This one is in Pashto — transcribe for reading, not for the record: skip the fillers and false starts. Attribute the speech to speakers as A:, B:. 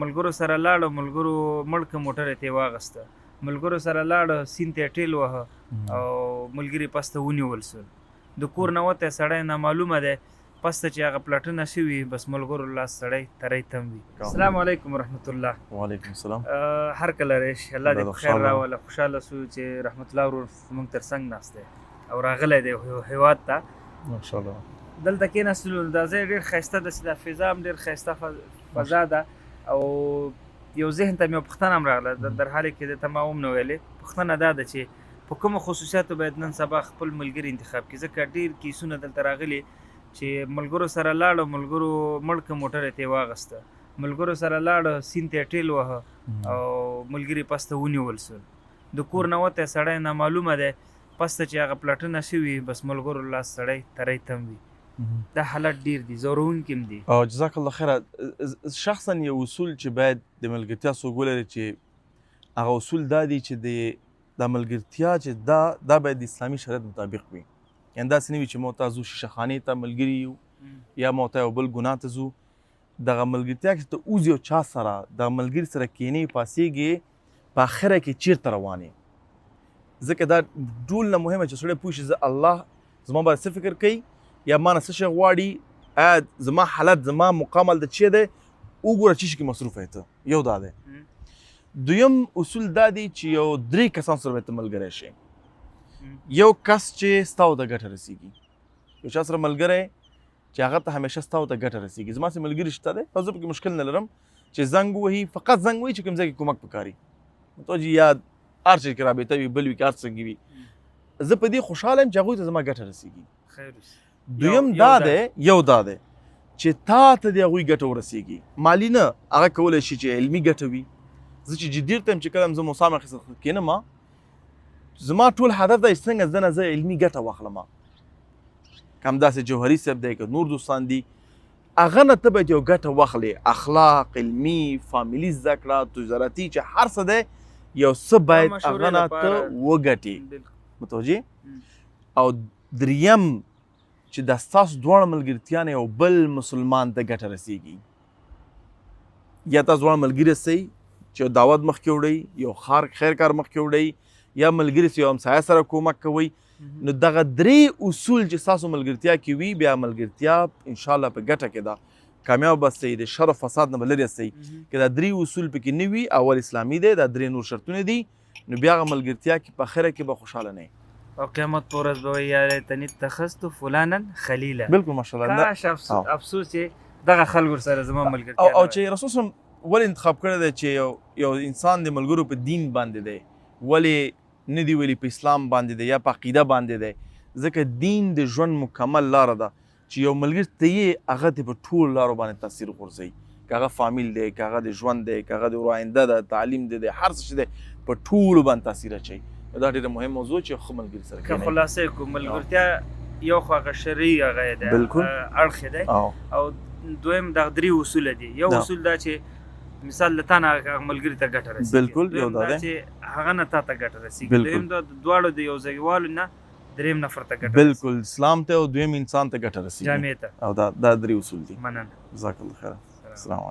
A: ملګرو سره لاړو، ملګرو مړکه موټر یې ترې واغسته، ملګرو سره لاړو سیند ته یې ټېل وهه او ملګري پس ته ونیول سول. د کور نه وتی سړی نامعلومه دی، پس ته چې هغه پلټنه شوي بس ملګرو لاس سړی تری تم وي. السلام علیکم ورحمت الله.
B: وعلیکم السلام.
A: هر کله راشي، الله دې په خیر راوله. خوشحاله سو چې رحمت الله ورور زموږ تر څنګ ناست دی او راغلی دی هېواد ته.
B: ماشاءالله.
A: دلته کېناستلو دا ځای ډېر ښایسته ده، چې دا فضا هم ډېر ښایسته فضا ده او یو ذهن ته مې پوښتنه هم راغله، در حال کې درته ما هم نه ویلې. پوښتنه دا ده چې په کومو خصوصیاتو باید نن سبا خپل ملګري انتخاب کړي، ځکه ډېر کیسونه دلته راغلي چې ملګرو سره لاړو، ملګرو مړکه موټر یې ترې واغسته، ملګرو سره لاړو سیند ته یې ټېل وهه او ملګري پس ته ونیول سول. د کور نه وتی سړی نامعلومه دی، پس ته چې هغه پلټنه شوي بس ملګرو لاس سړی تری تم وي. دا حالت ډیر دي، زورونکي هم دي.
B: او جزاک الله خیره. شخصا یو اصول چې باید د ملګرتیا څوک ولري، چې هغه اصول دا دي چې د ملګرتیا چې دا باید د اسلامي شریعت مطابق وي. یعنې داسې نه وي چې موږ ته ځو شیشه خانې ته ملګري یو یا موږ ته یو بل ګناه ته ځو. دغه ملګرتیا چې ته اوځې یو چا سره، دغه ملګري سره کښېنې پاڅېږې، په اخره کې چېرته روان یې. ځکه دا ټول نه مهمه چې سړی پوه شي زه الله زما باندې څه فکر کوي یا ما نه څه شی غواړي، آیا زما حالت زما مقام هلته چې دی وګوره چې شي کې مصروفه یې ته. یو دا دی. دویم اصول دا دی چې یو 3 کسان سره باید ته ملګری شي. یو کس چې ستا ته ګټه رسېږي، یو چا سره ملګری چې هغه ته همیشه ستا ته ګټه رسېږي. زما سره ملګري شته دی او زه پکې مشکل نه لرم چې زنګ ووهي، فقط زنګ ووهي چې کوم ځای کې کومک پکار وي، متوجه یا هر څه کې رابطه وي، بل وي که هر څنګه وي. زه په دې خوشحاله یم چې هغوی ته زما ګټه رسېږي. دویم دا دی، یو دا دی چې تا ته د هغوی ګټه ورسېږي، مالي نه، هغه کولی شي چې علمي ګټه وي. زه چې جدي ورته یم چې کله هم زه موسام اخیستل کښېنم، زما ټول هدف دی چې څنګه زه نه زه علمي ګټه واخلم. که همداسې جوهري صاحب دی، که نور دوستان دي، هغه نه ته باید یو ګټه واخلې، اخلاق، علمي، فامیلي زده کړه، تجارتي، چې هر څه دی یو څه باید هغه نه ته وګټې. متوجه. او دریم چې دا ستاسو دواړه ملګرتیا نه یو بل مسلمان ته ګټه رسېږي، یا تاسو دواړه ملګري سئ چې یو دعوت مخکې وړئ، یو خیر کار مخکې وړئ، یا ملګري سئ یو همسایه سره کومک کوئ. نو دغه 3 اصول چې ستاسو ملګرتیا کې وي، بیا ملګرتیا انشاءالله په ګټه کې ده، کامیاب به سئ، د شر او فساد نه به لرې سئ. که دا 3 اصول پکې نه وي، اول اسلامي دی، دا 3 نور شرطونه دي، نو بیا هغه ملګرتیا کې په اخره کې به خوشحاله نه یې.
A: او قیامت په ورځ به وایي یا لیتني اتخذت فلانا خلیلا.
B: بالکل ماشاءالله.
A: کاش افسوس چې دغه خلکو سره زما ملګرتیا
B: او چې رسول صلی ولې انتخاب کړی دی چې یو انسان د ملګرو په دین باندې دی، ولې نه دی ویلي په اسلام باندې دی یا په عقیده باندې دی؟ ځکه دین د ژوند مکمل لاره ده چې یو ملګري ته یې هغه ته په ټولو لارو باندې تاثیر غورځوي، که هغه فامیل دی، که هغه د ژوند دی، که هغه د آینده ده، تعلیم دی، هر څه چې دی، په ټولو باندې تاثیر اچوي. دا ډېره مهم موضوع چې ښه ملګري سره
A: که خلاصه یې کړو، ملګرتیا یو خو هغه شرعي هغه دی، اړخ دی، او دویم دغه 3 اصول دي. یو اصول دا چې مثال له تا نه هغه ملګري ته ګټه رسېږي،
B: بالکل یو دا دی
A: چې هغه نه تا ته ګټه رسېږي. دویم دا دواړو د یو ځایوالو نه دریم نفر ته ګټه رسېږي،
B: بالکل اسلام ته او دویم انسان ته ګټه رسېږي،
A: جامع ته.
B: او دا 3 اصول دي.
A: مننه.
B: جزاک الله خیر. السلام علیکم.